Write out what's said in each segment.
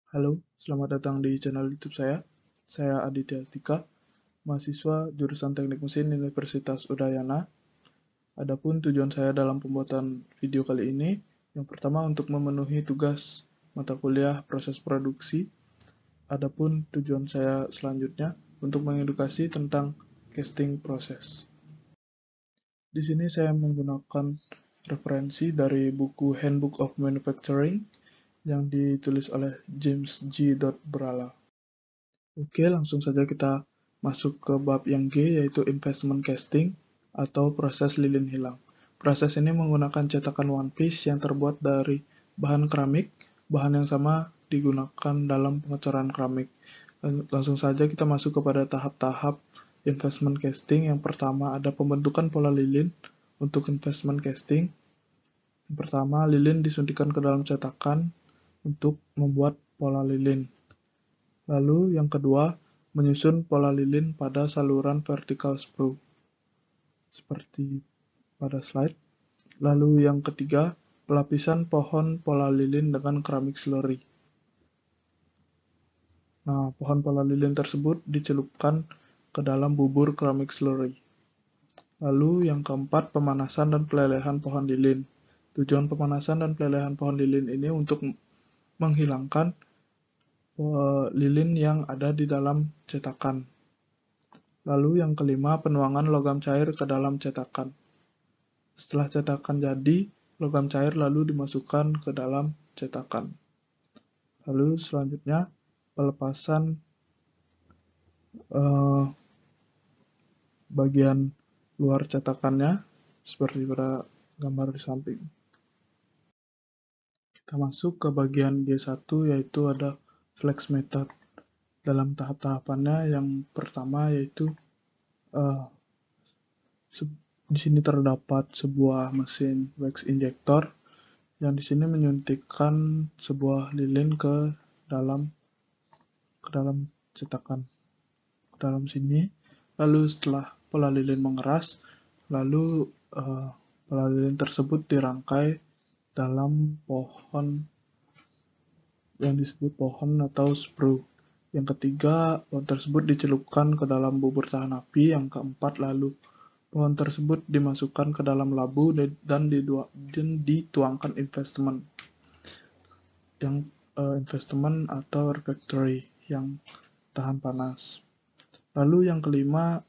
Halo, selamat datang di channel YouTube saya. Saya Aditya Astika, mahasiswa jurusan Teknik Mesin Universitas Udayana. Adapun tujuan saya dalam pembuatan video kali ini, yang pertama untuk memenuhi tugas mata kuliah proses produksi. Adapun tujuan saya selanjutnya untuk mengedukasi tentang casting proses. Di sini saya menggunakan referensi dari buku Handbook of Manufacturing yang ditulis oleh James G. Brala. Oke, langsung saja kita masuk ke bab yang G, yaitu investment casting atau proses lilin hilang. Proses ini menggunakan cetakan one piece yang terbuat dari bahan keramik. Bahan yang sama digunakan dalam pengecoran keramik. Langsung saja kita masuk kepada tahap-tahap investment casting. Yang pertama ada pembentukan pola lilin. Untuk investment casting, yang pertama lilin disuntikan ke dalam cetakan untuk membuat pola lilin. Lalu yang kedua, menyusun pola lilin pada saluran vertical sprue, seperti pada slide. Lalu yang ketiga, pelapisan pohon pola lilin dengan keramik slurry. Nah, pohon pola lilin tersebut dicelupkan ke dalam bubur keramik slurry. Lalu yang keempat, pemanasan dan pelelehan pohon lilin. Tujuan pemanasan dan pelelehan pohon lilin ini untuk menghilangkan lilin yang ada di dalam cetakan. Lalu yang kelima, penuangan logam cair ke dalam cetakan. Setelah cetakan jadi, logam cair lalu dimasukkan ke dalam cetakan. Lalu selanjutnya, pelepasan bagian luar cetakannya, seperti pada gambar di samping. Kita masuk ke bagian G1, yaitu ada flex method. Dalam tahap-tahapannya, yang pertama yaitu di sini terdapat sebuah mesin wax injector yang di sini menyuntikkan sebuah lilin ke dalam cetakan, ke dalam sini. Lalu setelah pola lilin mengeras, lalu pola lilin tersebut dirangkai dalam pohon yang disebut pohon atau sprue. Yang ketiga, pohon tersebut dicelupkan ke dalam bubur tahan api. Yang keempat, lalu pohon tersebut dimasukkan ke dalam labu dan dituangkan investment atau refractory yang tahan panas. Lalu yang kelima,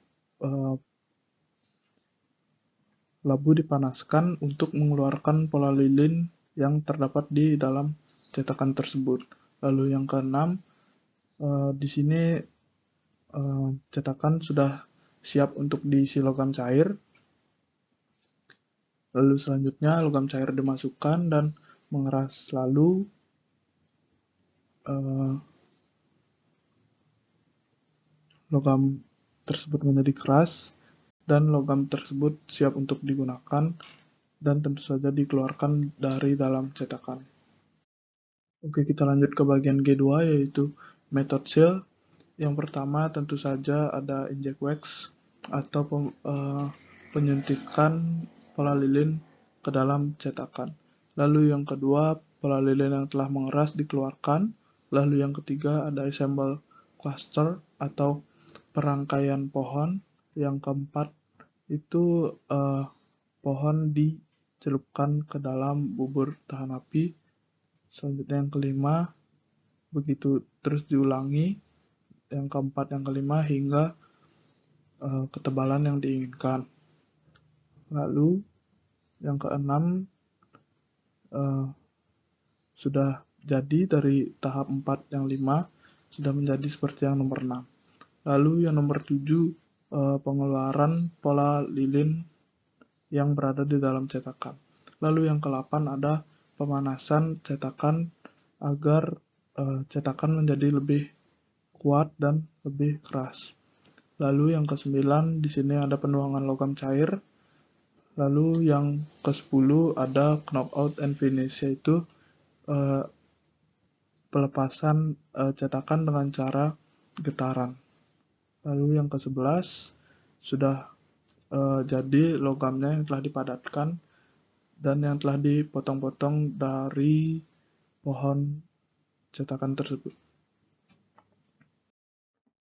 labu dipanaskan untuk mengeluarkan pola lilin yang terdapat di dalam cetakan tersebut. Lalu yang keenam, di sini cetakan sudah siap untuk diisi logam cair. Lalu selanjutnya logam cair dimasukkan dan mengeras. Lalu logam tersebut menjadi keras dan logam tersebut siap untuk digunakan dan tentu saja dikeluarkan dari dalam cetakan. Oke, kita lanjut ke bagian G2, yaitu method seal. Yang pertama tentu saja ada inject wax atau penyuntikan pola lilin ke dalam cetakan. Lalu yang kedua, pola lilin yang telah mengeras dikeluarkan. Lalu yang ketiga ada assemble cluster atau perangkaian pohon. Yang keempat itu pohon dicelupkan ke dalam bubur tahan api. Selanjutnya yang kelima, begitu terus diulangi. Yang keempat, yang kelima, hingga ketebalan yang diinginkan. Lalu yang keenam, sudah jadi dari tahap 4 yang 5 sudah menjadi seperti yang nomor 6. Lalu yang nomor 7, pengeluaran pola lilin yang berada di dalam cetakan. Lalu yang ke-8 ada pemanasan cetakan agar cetakan menjadi lebih kuat dan lebih keras. Lalu yang ke-9 di sini ada penuangan logam cair. Lalu yang ke-10 ada knockout and finish, yaitu pelepasan cetakan dengan cara getaran. Lalu yang ke-11 sudah jadi logamnya yang telah dipadatkan dan yang telah dipotong-potong dari pohon cetakan tersebut.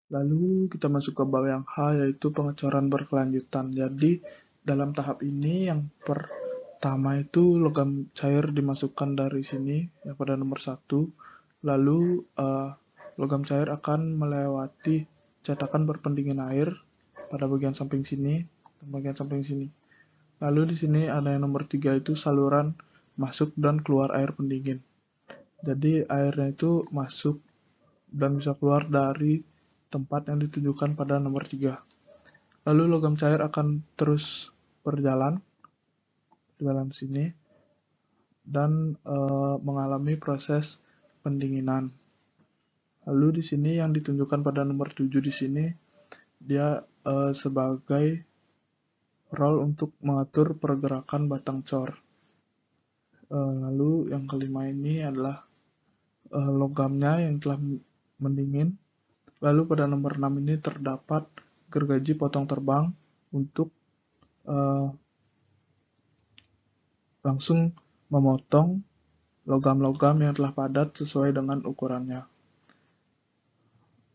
Lalu kita masuk ke bab yang H, yaitu pengecoran berkelanjutan. Jadi dalam tahap ini yang pertama itu logam cair dimasukkan dari sini yang pada nomor 1. Lalu logam cair akan melewati cetakan berpendingin air pada bagian samping sini dan bagian samping sini. Lalu di sini ada yang nomor 3, itu saluran masuk dan keluar air pendingin. Jadi airnya itu masuk dan bisa keluar dari tempat yang ditunjukkan pada nomor 3. Lalu logam cair akan terus berjalan sini dan mengalami proses pendinginan. Lalu di sini yang ditunjukkan pada nomor 7 di sini dia sebagai role untuk mengatur pergerakan batang cor. Lalu yang kelima ini adalah logamnya yang telah mendingin. Lalu pada nomor 6 ini terdapat gergaji potong terbang untuk langsung memotong logam-logam yang telah padat sesuai dengan ukurannya.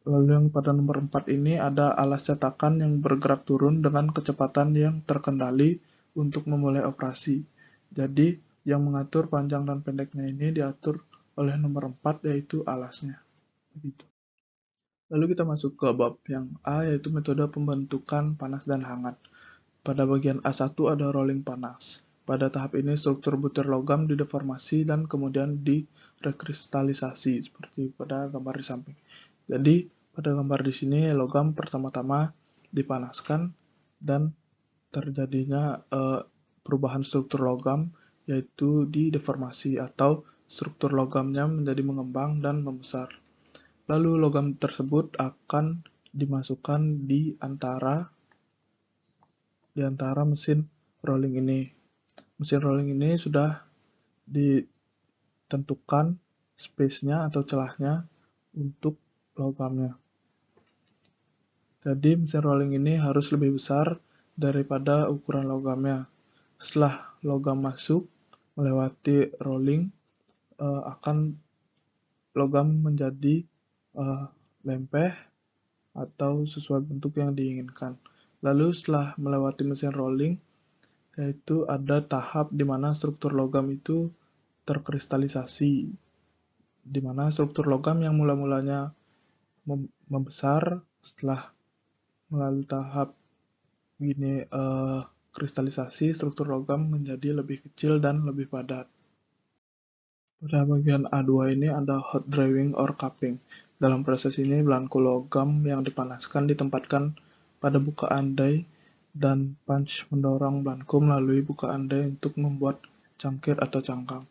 Lalu yang pada nomor 4 ini ada alas cetakan yang bergerak turun dengan kecepatan yang terkendali untuk memulai operasi. Jadi yang mengatur panjang dan pendeknya ini diatur oleh nomor 4, yaitu alasnya. Begitu. Lalu kita masuk ke bab yang A, yaitu metode pembentukan panas dan hangat. Pada bagian A1 ada rolling panas. Pada tahap ini struktur butir logam dideformasi dan kemudian direkristalisasi seperti pada gambar di samping. Jadi pada gambar di sini logam pertama-tama dipanaskan dan terjadinya perubahan struktur logam, yaitu dideformasi atau struktur logamnya menjadi mengembang dan membesar. Lalu logam tersebut akan dimasukkan di antara mesin rolling ini. Mesin rolling ini sudah ditentukan space-nya atau celahnya untuk logamnya. Jadi mesin rolling ini harus lebih besar daripada ukuran logamnya. Setelah logam masuk melewati rolling, akan logam menjadi lempeh atau sesuai bentuk yang diinginkan. Lalu setelah melewati mesin rolling, yaitu ada tahap di mana struktur logam itu terkristalisasi, di mana struktur logam yang mula-mulanya membesar setelah melalui tahap gini kristalisasi, struktur logam menjadi lebih kecil dan lebih padat. Pada bagian A2 ini ada hot drying or cupping. Dalam proses ini belangko logam yang dipanaskan ditempatkan pada buka andai dan punch mendorong belangko melalui buka andai untuk membuat cangkir atau cangkang.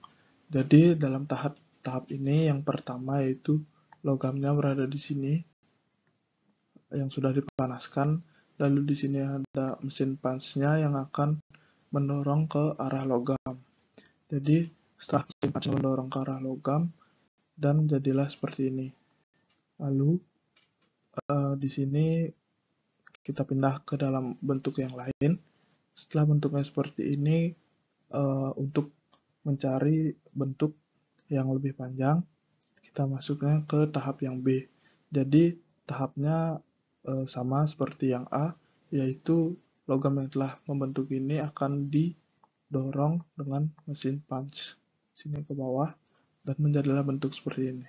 Jadi dalam tahap ini yang pertama yaitu logamnya berada di sini yang sudah dipanaskan, lalu di sini ada mesin punch-nya yang akan mendorong ke arah logam. Jadi setelah mesin punch mendorong ke arah logam dan jadilah seperti ini. Lalu di sini kita pindah ke dalam bentuk yang lain. Setelah bentuknya seperti ini, untuk mencari bentuk yang lebih panjang, kita masuknya ke tahap yang B. Jadi tahapnya sama seperti yang A, yaitu logam yang telah membentuk ini akan didorong dengan mesin punch sini ke bawah dan menjadilah bentuk seperti ini.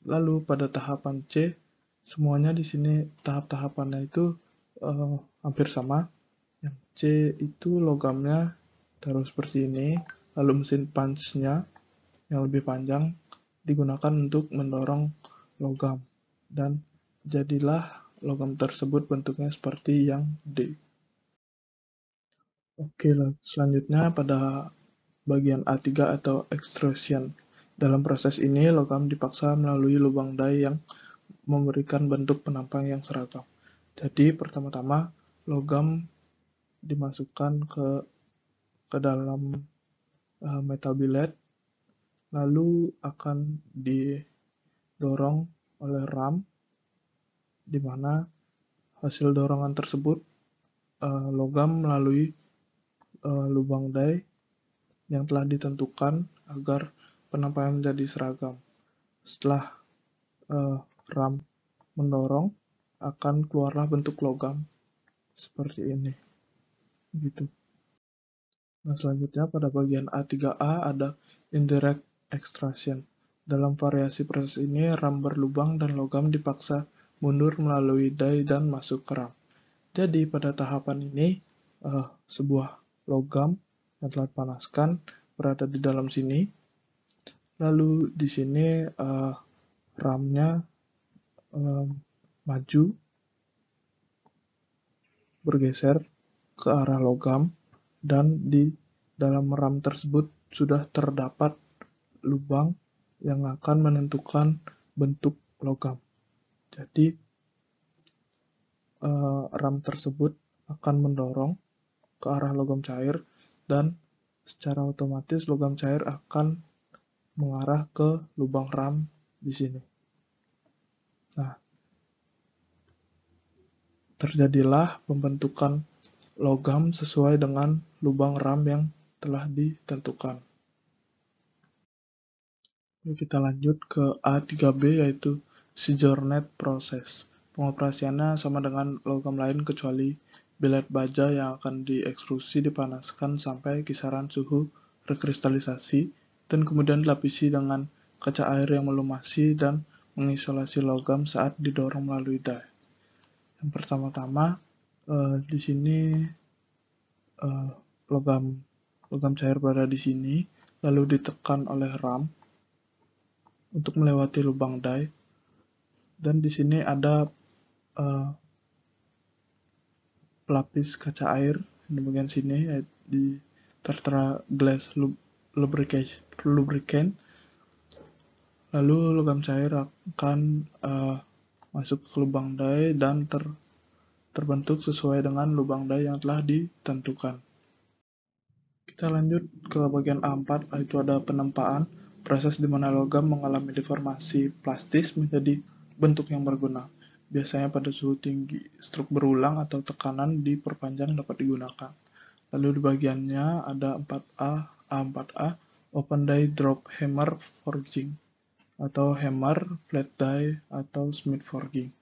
Lalu pada tahapan C, semuanya di sini tahap-tahapannya itu hampir sama. Yang C itu logamnya taruh seperti ini, lalu mesin punch-nya yang lebih panjang digunakan untuk mendorong logam dan jadilah logam tersebut bentuknya seperti yang D. Oke, selanjutnya pada bagian A3 atau extrusion. Dalam proses ini, logam dipaksa melalui lubang die yang memberikan bentuk penampang yang seragam. Jadi, pertama-tama logam dimasukkan ke dalam metal billet, lalu akan didorong oleh ram, di mana hasil dorongan tersebut logam melalui lubang die yang telah ditentukan agar penampangan menjadi seragam. setelah RAM mendorong, akan keluarlah bentuk logam seperti ini, gitu. Nah, selanjutnya pada bagian A3A ada indirect extraction. Dalam variasi proses ini, RAM berlubang dan logam dipaksa mundur melalui die dan masuk ke RAM. Jadi pada tahapan ini, sebuah logam yang telah dipanaskan berada di dalam sini. Lalu di sini RAM-nya maju, bergeser ke arah logam, dan di dalam RAM tersebut sudah terdapat lubang yang akan menentukan bentuk logam. Jadi RAM tersebut akan mendorong ke arah logam cair dan secara otomatis logam cair akan mengarah ke lubang RAM di sini. Nah, terjadilah pembentukan logam sesuai dengan lubang RAM yang telah ditentukan. Kita lanjut ke A3B, yaitu Sejournet Process. Pengoperasiannya sama dengan logam lain kecuali billet baja yang akan diekstrusi dipanaskan sampai kisaran suhu rekristalisasi dan kemudian dilapisi dengan kaca air yang melumasi dan mengisolasi logam saat didorong melalui die. Yang pertama-tama di sini logam cair berada di sini, lalu ditekan oleh RAM untuk melewati lubang die, dan di sini ada pelapis kaca air di bagian sini, di tertera glass lubricant. Lalu logam cair akan masuk ke lubang die dan terbentuk sesuai dengan lubang die yang telah ditentukan. Kita lanjut ke bagian A4, yaitu ada penempaan, proses di mana logam mengalami deformasi plastis menjadi bentuk yang berguna. Biasanya pada suhu tinggi, struk berulang atau tekanan diperpanjang dapat digunakan. Lalu di bagiannya ada 4A, A4A, Open Die Drop Hammer Forging, atau hammer, flat die, atau smith forging.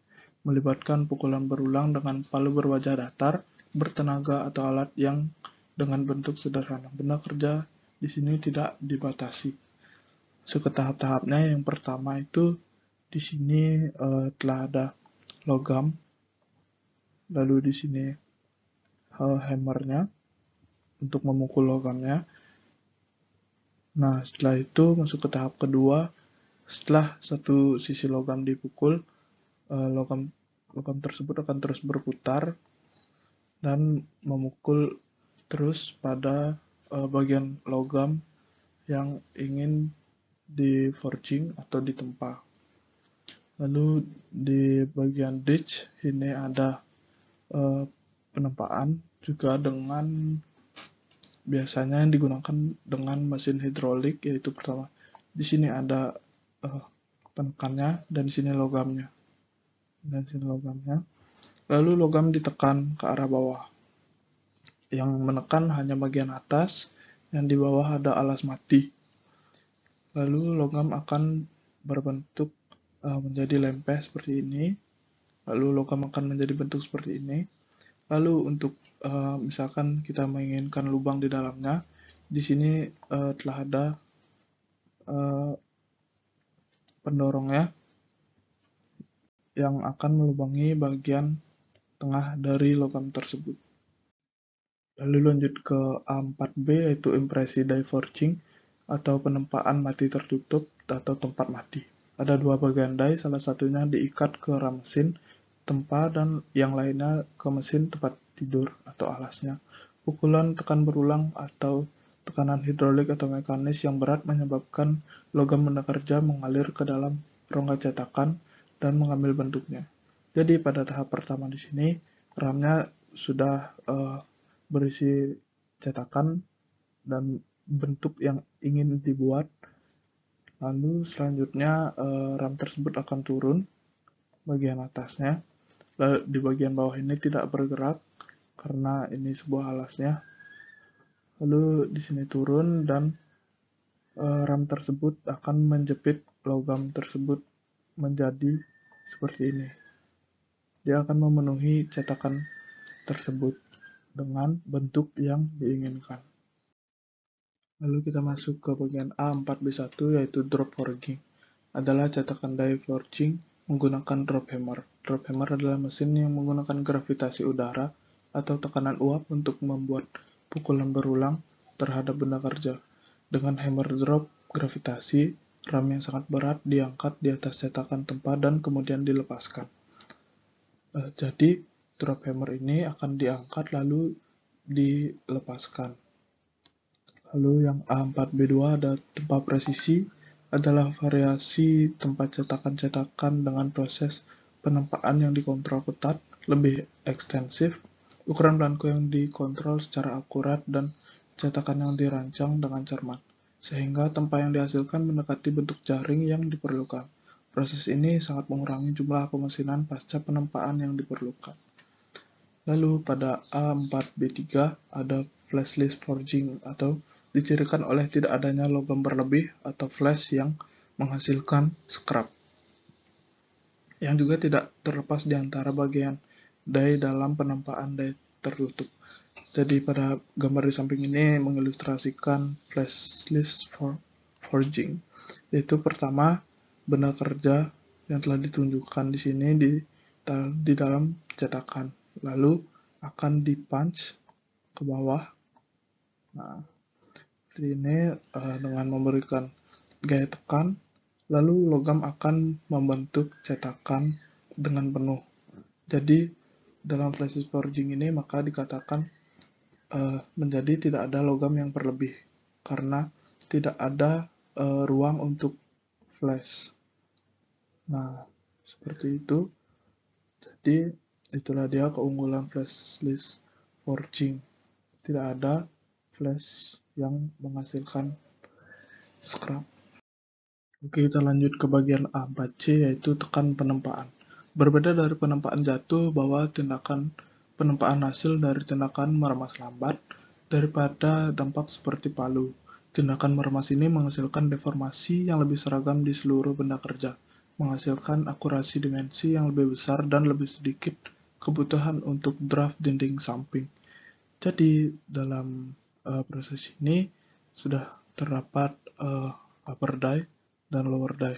Melibatkan pukulan berulang dengan palu berwajah datar, bertenaga atau alat yang dengan bentuk sederhana. Benda kerja di sini tidak dibatasi. Ke tahap-tahapnya, yang pertama itu di sini telah ada logam, lalu di sini hammernya untuk memukul logamnya. Nah, setelah itu masuk ke tahap kedua. Setelah satu sisi logam dipukul, logam tersebut akan terus berputar dan memukul terus pada bagian logam yang ingin di forging atau ditempa. Lalu di bagian ditch ini ada penempaan juga dengan biasanya yang digunakan dengan mesin hidrolik, yaitu pertama di sini ada penekannya dan di sini logamnya. Lalu logam ditekan ke arah bawah. Yang menekan hanya bagian atas, yang di bawah ada alas mati. Lalu logam akan berbentuk menjadi lempeh seperti ini. Lalu logam akan menjadi bentuk seperti ini. Lalu untuk misalkan kita menginginkan lubang di dalamnya, di sini telah ada pendorongnya yang akan melubangi bagian tengah dari logam tersebut. Lalu lanjut ke A4B, yaitu impresi die forging atau penempaan mati tertutup atau tempat mati. Ada dua bagian die, salah satunya diikat ke ram mesin tempa dan yang lainnya ke mesin tempat tidur atau alasnya. Pukulan tekan berulang atau tekanan hidrolik atau mekanis yang berat menyebabkan logam benda kerja mengalir ke dalam rongga cetakan dan mengambil bentuknya. Jadi pada tahap pertama di sini RAM-nya sudah berisi cetakan dan bentuk yang ingin dibuat. Lalu selanjutnya RAM tersebut akan turun bagian atasnya. Lalu di bagian bawah ini tidak bergerak karena ini sebuah alasnya. Lalu di sini turun dan RAM tersebut akan menjepit logam tersebut menjadi seperti ini. Dia akan memenuhi cetakan tersebut dengan bentuk yang diinginkan. Lalu kita masuk ke bagian A4B1, yaitu drop forging. Adalah cetakan die forging menggunakan drop hammer. Drop hammer adalah mesin yang menggunakan gravitasi udara atau tekanan uap untuk membuat pukulan berulang terhadap benda kerja. Dengan hammer drop gravitasi, ram yang sangat berat diangkat di atas cetakan tempat dan kemudian dilepaskan. Jadi drop hammer ini akan diangkat lalu dilepaskan. Lalu yang A4B2 ada tempat presisi, adalah variasi tempat cetakan-cetakan dengan proses penempaan yang dikontrol ketat, lebih ekstensif, ukuran belangko yang dikontrol secara akurat, dan cetakan yang dirancang dengan cermat, sehingga tempat yang dihasilkan mendekati bentuk jaring yang diperlukan. Proses ini sangat mengurangi jumlah pemesinan pasca penempaan yang diperlukan. Lalu pada A4B3 ada flashless forging atau dicirikan oleh tidak adanya logam berlebih atau flash yang menghasilkan scrap, yang juga tidak terlepas di antara bagian die dalam penempaan die tertutup. Jadi pada gambar di samping ini mengilustrasikan flashless forging, yaitu pertama benda kerja yang telah ditunjukkan di sini di dalam cetakan, lalu akan dipunch ke bawah. Nah, ini dengan memberikan gaya tekan, lalu logam akan membentuk cetakan dengan penuh. Jadi dalam flashless forging ini maka dikatakan menjadi tidak ada logam yang berlebih karena tidak ada ruang untuk flash. Nah, seperti itu. Jadi itulah dia keunggulan flashless forging. Tidak ada flash yang menghasilkan scrap. Oke, kita lanjut ke bagian A4C, yaitu tekan penempaan. Berbeda dari penempaan jatuh, bahwa tindakan penempaan hasil dari tindakan meremas lambat daripada dampak seperti palu. Tindakan meremas ini menghasilkan deformasi yang lebih seragam di seluruh benda kerja, menghasilkan akurasi dimensi yang lebih besar dan lebih sedikit kebutuhan untuk draft dinding samping. Jadi dalam proses ini sudah terdapat upper die dan lower die,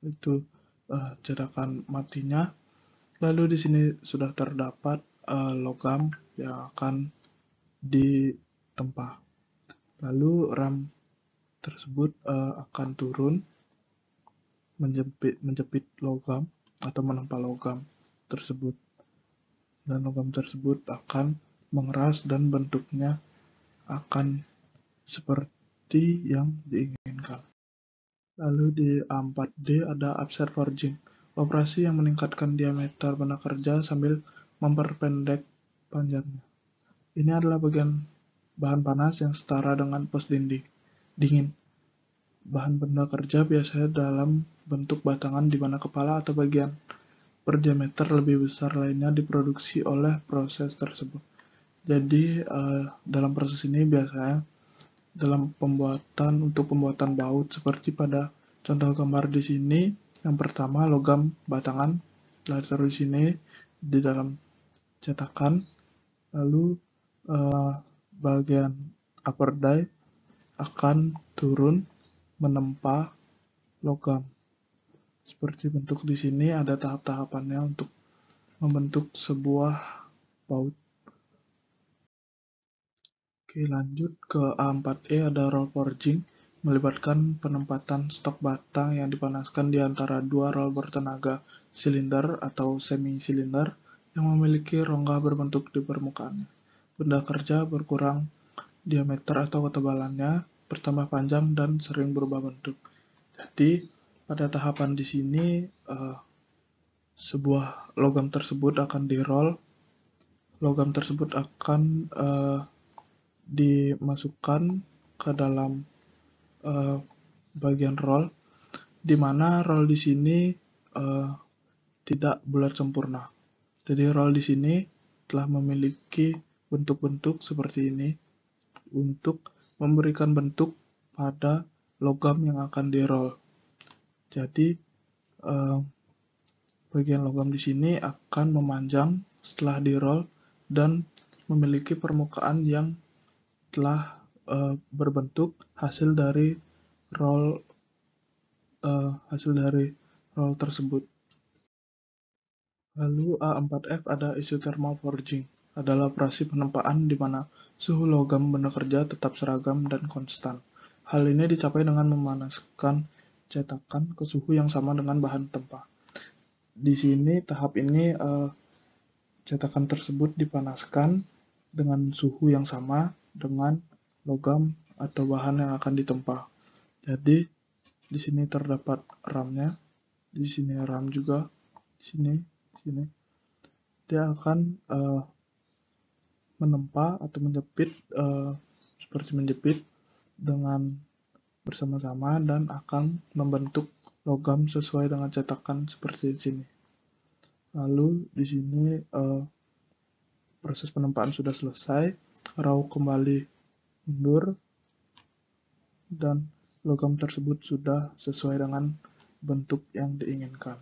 itu cetakan matinya. Lalu di sini sudah terdapat logam yang akan ditempa. Lalu ram tersebut akan turun menjepit logam atau menempa logam tersebut, dan logam tersebut akan mengeras dan bentuknya akan seperti yang diinginkan. Lalu di A4D ada offset forging, operasi yang meningkatkan diameter benda kerja sambil memperpendek panjangnya. Ini adalah bagian bahan panas yang setara dengan pos dingin. Bahan benda kerja biasanya dalam bentuk batangan di mana kepala atau bagian berdiameter lebih besar lainnya diproduksi oleh proses tersebut. Jadi dalam proses ini biasanya dalam untuk pembuatan baut seperti pada contoh gambar di sini, yang pertama logam batangan telah ditaruh di sini di dalam cetakan, lalu bagian upper die akan turun menempa logam. Seperti bentuk di sini ada tahap-tahapannya untuk membentuk sebuah baut. Oke, lanjut ke A4E ada roll forging, melibatkan penempatan stok batang yang dipanaskan di antara dua roll bertenaga silinder atau semi-silinder yang memiliki rongga berbentuk di permukaannya. Benda kerja berkurang diameter atau ketebalannya, bertambah panjang dan sering berubah bentuk. Jadi pada tahapan di sini sebuah logam tersebut akan di-roll. Logam tersebut akan dimasukkan ke dalam bagian roll, di mana roll di sini tidak bulat sempurna. Jadi roll di sini telah memiliki bentuk-bentuk seperti ini untuk memberikan bentuk pada logam yang akan di-roll. Jadi bagian logam di sini akan memanjang setelah di-roll dan memiliki permukaan yang telah berbentuk hasil dari roll tersebut. Lalu A4F ada isothermal forging, adalah operasi penempaan di mana suhu logam benda kerja tetap seragam dan konstan. Hal ini dicapai dengan memanaskan cetakan ke suhu yang sama dengan bahan tempa. Di sini tahap ini cetakan tersebut dipanaskan dengan suhu yang sama dengan logam atau bahan yang akan ditempa. Jadi di sini terdapat RAM-nya, di sini RAM juga, di sini. Dia akan menempa atau menjepit seperti menjepit dengan bersama-sama dan akan membentuk logam sesuai dengan cetakan seperti di sini. Lalu di sini proses penempaan sudah selesai, raw kembali mundur, dan logam tersebut sudah sesuai dengan bentuk yang diinginkan.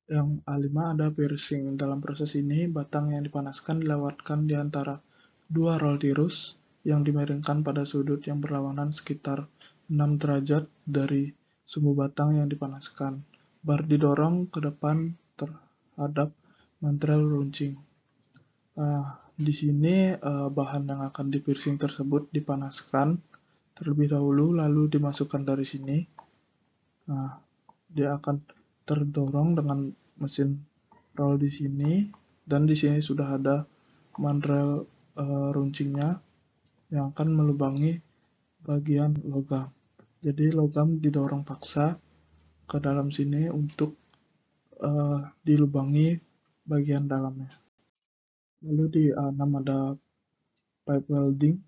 Yang A5 ada piercing. Dalam proses ini, batang yang dipanaskan dilewatkan di antara dua roll tirus yang dimiringkan pada sudut yang berlawanan sekitar 6 derajat dari sumbu batang yang dipanaskan. Bar didorong ke depan terhadap mantrel runcing. Di sini bahan yang akan di-piercing tersebut dipanaskan terlebih dahulu, lalu dimasukkan dari sini. Dia akan terdorong dengan mesin roll di sini, dan di sini sudah ada mandrel runcingnya yang akan melubangi bagian logam. Jadi logam didorong paksa ke dalam sini untuk dilubangi bagian dalamnya. Lalu di A6 ada pipe welding,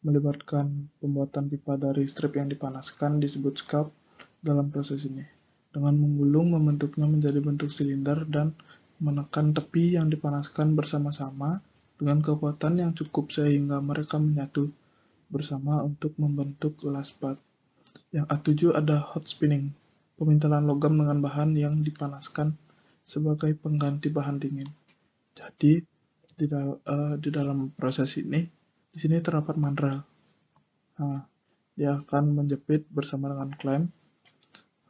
melibatkan pembuatan pipa dari strip yang dipanaskan disebut scalp dalam proses ini. Dengan menggulung membentuknya menjadi bentuk silinder dan menekan tepi yang dipanaskan bersama-sama dengan kekuatan yang cukup sehingga mereka menyatu bersama untuk membentuk laspat. Yang A7 ada hot spinning, pemintalan logam dengan bahan yang dipanaskan sebagai pengganti bahan dingin. Jadi di dalam proses ini, di sini terdapat mandrel. Dia akan menjepit bersama dengan klem.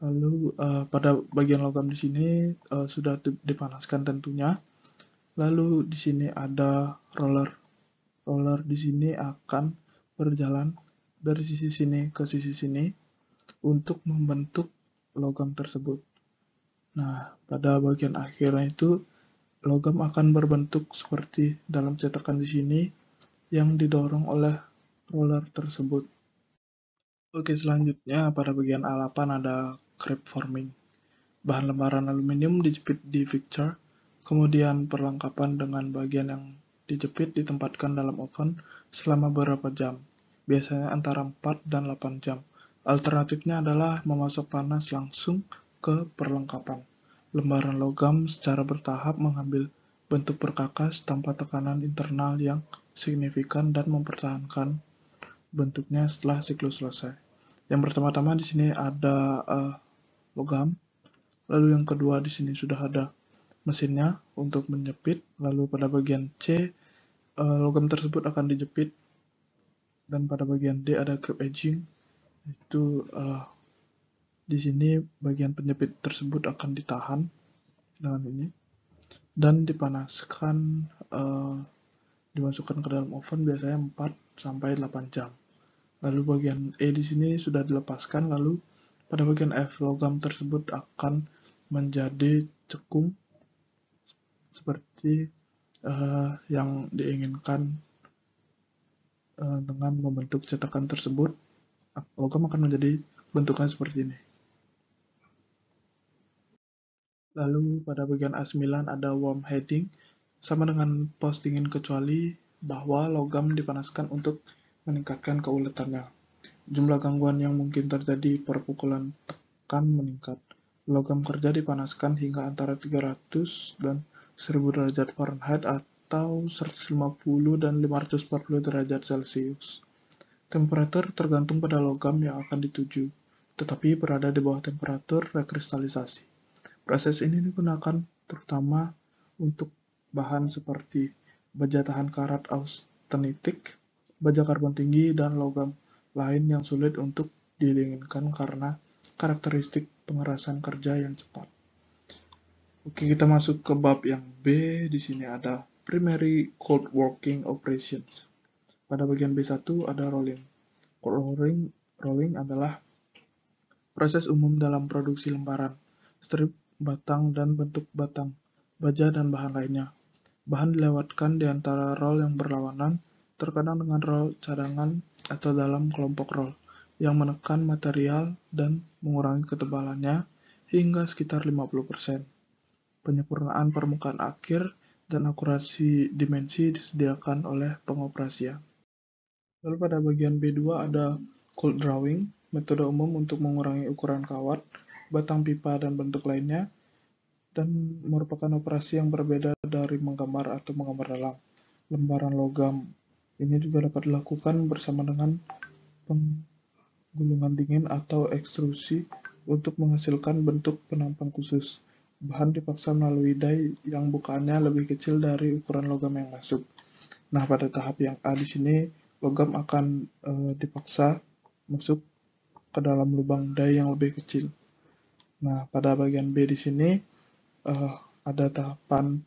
Lalu pada bagian logam di sini sudah dipanaskan tentunya. Lalu di sini ada roller. Roller di sini akan berjalan dari sisi sini ke sisi sini untuk membentuk logam tersebut. Nah, pada bagian akhirnya itu logam akan berbentuk seperti dalam cetakan di sini yang didorong oleh roller tersebut. Oke, selanjutnya pada bagian A8 ada crepe forming. Bahan lembaran aluminium dijepit di fixture, kemudian perlengkapan dengan bagian yang dijepit ditempatkan dalam oven selama beberapa jam, biasanya antara 4 dan 8 jam. Alternatifnya adalah memasuk panas langsung ke perlengkapan. Lembaran logam secara bertahap mengambil bentuk perkakas tanpa tekanan internal yang signifikan dan mempertahankan bentuknya setelah siklus selesai. Yang pertama-tama di sini ada logam, lalu yang kedua di sini sudah ada mesinnya untuk menjepit, lalu pada bagian C logam tersebut akan dijepit, dan pada bagian D ada creep edging, itu di sini bagian penjepit tersebut akan ditahan dengan ini dan dipanaskan, dimasukkan ke dalam oven biasanya 4-8 jam. Lalu bagian E di sini sudah dilepaskan, lalu pada bagian F logam tersebut akan menjadi cekung seperti yang diinginkan dengan membentuk cetakan tersebut. Logam akan menjadi bentuknya seperti ini. Lalu pada bagian A9 ada warm heading, sama dengan pos dingin kecuali bahwa logam dipanaskan untuk meningkatkan keuletannya. Jumlah gangguan yang mungkin terjadi per pukulan tekan meningkat. Logam kerja dipanaskan hingga antara 300 dan 1000 derajat Fahrenheit atau 150 dan 540 derajat Celcius. Temperatur tergantung pada logam yang akan dituju. tetapi berada di bawah temperatur rekristalisasi. Proses ini digunakan terutama untuk bahan seperti baja tahan karat austenitik, baja karbon tinggi, dan logam lain yang sulit untuk didinginkan karena karakteristik pengerasan kerja yang cepat. Oke, kita masuk ke bab yang B. Di sini ada primary cold working operations. Pada bagian B1 ada rolling. Cold rolling adalah proses umum dalam produksi lembaran, strip, batang, dan bentuk batang, baja, dan bahan lainnya. Bahan dilewatkan di antara roll yang berlawanan, terkadang dengan roll cadangan atau dalam kelompok roll, yang menekan material dan mengurangi ketebalannya hingga sekitar 50%. Penyempurnaan permukaan akhir dan akurasi dimensi disediakan oleh pengoperasian. Lalu pada bagian B2 ada cold drawing, metode umum untuk mengurangi ukuran kawat, batang pipa, dan bentuk lainnya, dan merupakan operasi yang berbeda dari menggambar atau menggambar dalam lembaran logam. Ini juga dapat dilakukan bersama dengan penggulungan dingin atau ekstrusi untuk menghasilkan bentuk penampang khusus. Bahan dipaksa melalui die yang bukaannya lebih kecil dari ukuran logam yang masuk. Nah, pada tahap yang A di sini, logam akan dipaksa masuk ke dalam lubang die yang lebih kecil. Nah, pada bagian B di sini, ada tahapan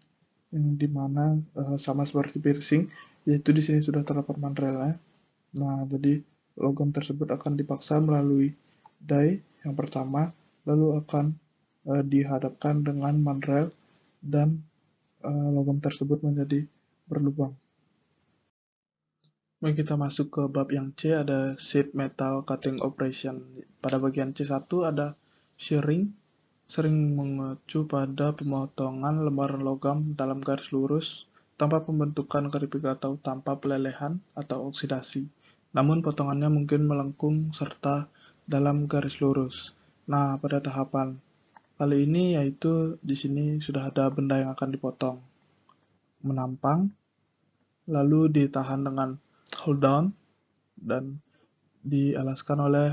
yang dimana sama seperti piercing, yaitu di sini sudah terdapat mandrelnya. Nah, jadi logam tersebut akan dipaksa melalui die yang pertama, lalu akan dihadapkan dengan mandrel dan logam tersebut menjadi berlubang. Mari kita masuk ke bab yang C, ada sheet metal cutting operation. Pada bagian C1 ada shearing, sering mengacu pada pemotongan lembaran logam dalam garis lurus tanpa pembentukan keripik atau tanpa pelelehan atau oksidasi. Namun potongannya mungkin melengkung serta dalam garis lurus. Nah, pada tahapan kali ini yaitu di sini sudah ada benda yang akan dipotong. Menampang, lalu ditahan dengan hold down dan dialaskan oleh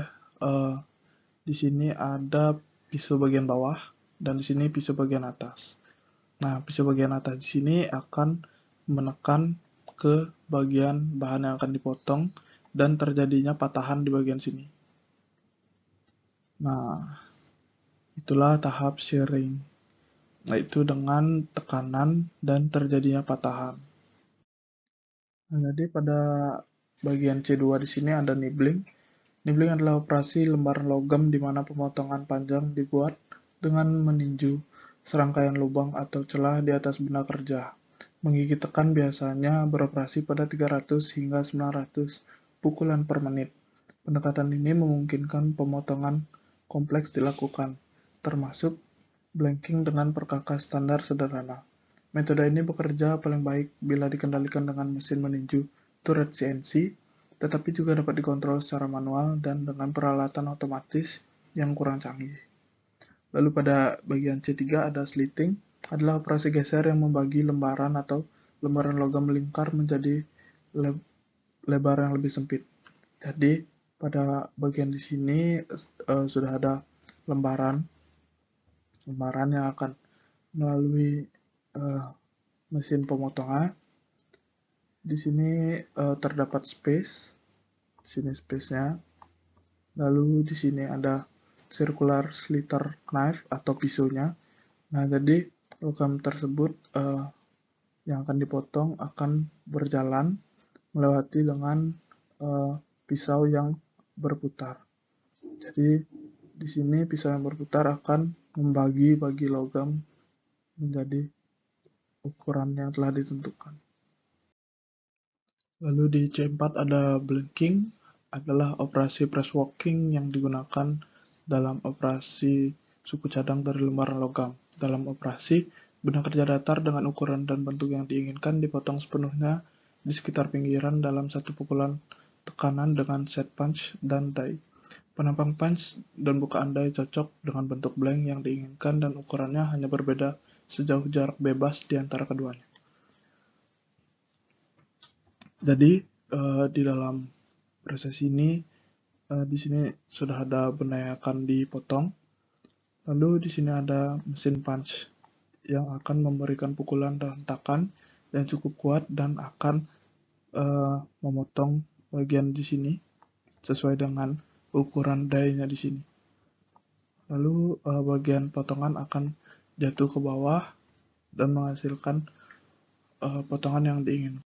di sini ada pisau bagian bawah dan di sini pisau bagian atas. Nah, pisau bagian atas di sini akan menekan ke bagian bahan yang akan dipotong dan terjadinya patahan di bagian sini. Nah, itulah tahap shearing, yaitu dengan tekanan dan terjadinya patahan. Nah, jadi pada bagian C2 di sini ada nibbling. Nibbling adalah operasi lembaran logam di mana pemotongan panjang dibuat dengan meninju serangkaian lubang atau celah di atas benda kerja. Menggigit tekan biasanya beroperasi pada 300 hingga 900 pukulan per menit. Pendekatan ini memungkinkan pemotongan kompleks dilakukan, termasuk blanking dengan perkakas standar sederhana. Metode ini bekerja paling baik bila dikendalikan dengan mesin meninju turret CNC, tetapi juga dapat dikontrol secara manual dan dengan peralatan otomatis yang kurang canggih. Lalu pada bagian C3 ada slitting, adalah operasi geser yang membagi lembaran atau lembaran logam melingkar menjadi lebar yang lebih sempit. Jadi pada bagian di sini sudah ada lembaran yang akan melalui mesin pemotongan. Di sini terdapat space, di sini space-nya. Lalu di sini ada circular sliter knife atau pisaunya. Nah, jadi logam tersebut yang akan dipotong akan berjalan melewati dengan pisau yang berputar. Jadi di sini pisau yang berputar akan membagi-bagi logam menjadi ukuran yang telah ditentukan. Lalu di C4 ada blanking, adalah operasi press walking yang digunakan dalam operasi suku cadang dari lembaran logam. Dalam operasi, benda kerja datar dengan ukuran dan bentuk yang diinginkan dipotong sepenuhnya di sekitar pinggiran dalam satu pukulan tekanan dengan set punch dan die. Penampang punch dan bukaan die cocok dengan bentuk blank yang diinginkan dan ukurannya hanya berbeda sejauh jarak bebas di antara keduanya. Jadi di dalam proses ini Di sini sudah ada benang yang akan dipotong. Lalu di sini ada mesin punch yang akan memberikan pukulan dan hentakan yang cukup kuat dan akan memotong bagian di sini sesuai dengan ukuran die-nya di sini. Lalu bagian potongan akan jatuh ke bawah dan menghasilkan potongan yang diinginkan.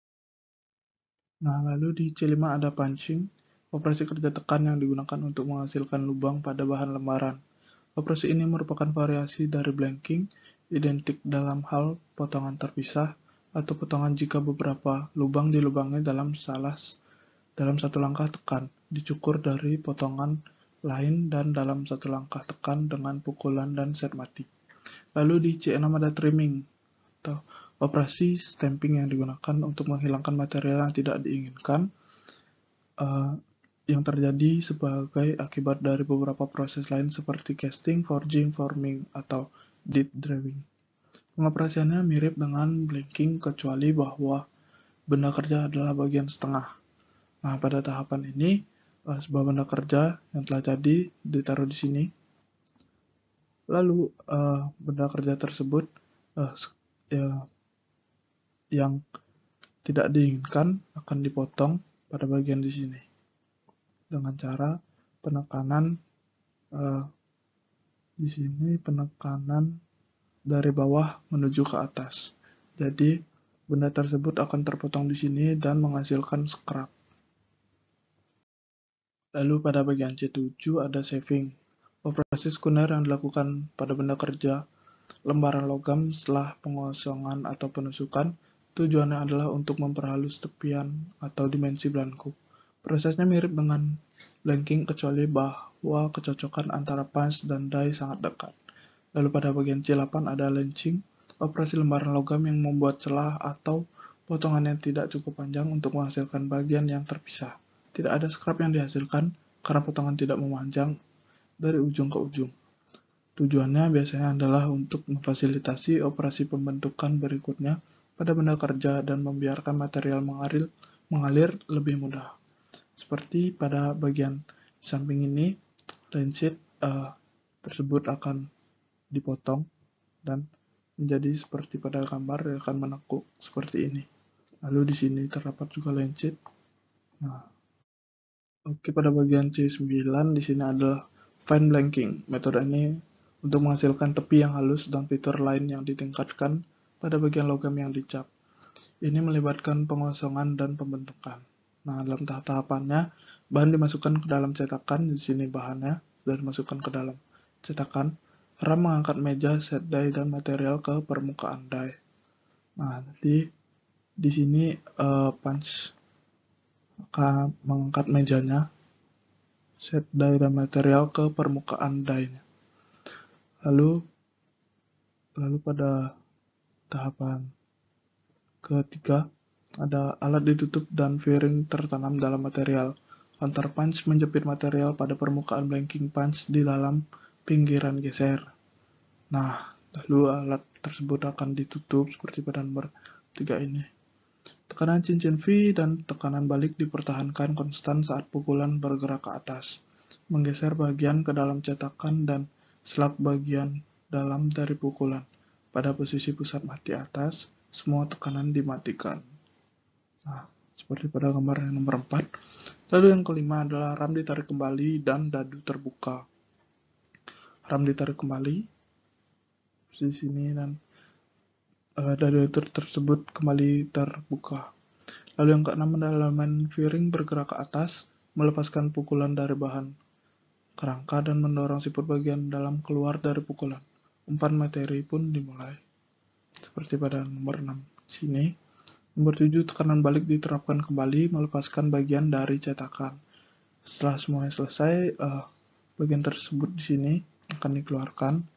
Nah, lalu di C5 ada punching, operasi kerja tekan yang digunakan untuk menghasilkan lubang pada bahan lembaran. Operasi ini merupakan variasi dari blanking, identik dalam hal potongan terpisah atau potongan jika beberapa lubang dilubangi dalam satu langkah tekan, dicukur dari potongan lain dan dalam satu langkah tekan dengan pukulan dan set mati. Lalu di C6 ada trimming, atau operasi stamping yang digunakan untuk menghilangkan material yang tidak diinginkan yang terjadi sebagai akibat dari beberapa proses lain seperti casting, forging, forming, atau deep drawing. Pengoperasiannya mirip dengan blanking kecuali bahwa benda kerja adalah bagian setengah. Nah, pada tahapan ini, sebuah benda kerja yang telah jadi ditaruh di sini. Lalu, benda kerja tersebut yang tidak diinginkan akan dipotong pada bagian di sini dengan cara penekanan di sini penekanan dari bawah menuju ke atas. Jadi, benda tersebut akan terpotong di sini dan menghasilkan scrap. Lalu pada bagian C7 ada saving. Operasi sekunder yang dilakukan pada benda kerja lembaran logam setelah pengosongan atau penusukan, tujuannya adalah untuk memperhalus tepian atau dimensi belangko. Prosesnya mirip dengan blanking kecuali bahwa kecocokan antara punch dan die sangat dekat. Lalu pada bagian C8 ada launching, operasi lembaran logam yang membuat celah atau potongan yang tidak cukup panjang untuk menghasilkan bagian yang terpisah. Tidak ada scrap yang dihasilkan karena potongan tidak memanjang dari ujung ke ujung. Tujuannya biasanya adalah untuk memfasilitasi operasi pembentukan berikutnya pada benda kerja dan membiarkan material mengalir lebih mudah. Seperti pada bagian samping ini, line sheet tersebut akan dipotong dan menjadi seperti pada gambar yang akan menekuk seperti ini. Lalu di sini terdapat juga line sheet. Nah, oke, pada bagian C9 di sini adalah fine blanking. Metode ini untuk menghasilkan tepi yang halus dan fitur lain yang ditingkatkan pada bagian logam yang dicap. Ini melibatkan pengosongan dan pembentukan. Nah, dalam tahap-tahapannya, bahan dimasukkan ke dalam cetakan, di sini bahannya sudah dimasukkan ke dalam cetakan. RAM mengangkat meja, set die, dan material ke permukaan die. Nah, nanti di sini punch akan mengangkat mejanya, set die, dan material ke permukaan die-nya. Lalu pada tahapan ketiga, ada alat ditutup dan fairing tertanam dalam material. Counter punch menjepit material pada permukaan blanking punch di dalam pinggiran geser. Nah, lalu alat tersebut akan ditutup seperti pada nomor 3 ini. Tekanan cincin V dan tekanan balik dipertahankan konstan saat pukulan bergerak ke atas, menggeser bagian ke dalam cetakan dan slap bagian dalam dari pukulan. Pada posisi pusat mati atas, semua tekanan dimatikan. Nah, seperti pada gambar yang nomor 4. Lalu yang kelima adalah RAM ditarik kembali dan dadu terbuka. RAM ditarik kembali di sini dan dadu tersebut kembali terbuka. Lalu yang keenam adalah elemen fairing bergerak ke atas, melepaskan pukulan dari bahan kerangka dan mendorong siput bagian dalam keluar dari pukulan. Umpan materi pun dimulai. Seperti pada nomor 6 sini. Nomor 7, tekanan balik diterapkan kembali, melepaskan bagian dari cetakan. Setelah semuanya selesai, bagian tersebut di sini akan dikeluarkan.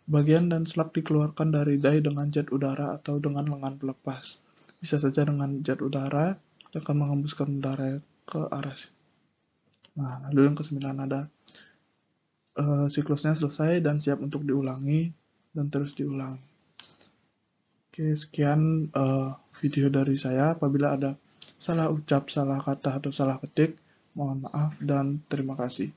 Bagian dan slap dikeluarkan dari die dengan jet udara atau dengan lengan pelepas. Bisa saja dengan jet udara yang akan menghembuskan udara ke arah sini. Nah, lalu yang ke-9 ada siklusnya selesai dan siap untuk diulangi dan terus diulangi. Oke, sekian video dari saya. Apabila ada salah ucap, salah kata, atau salah ketik, Mohon maaf dan terima kasih.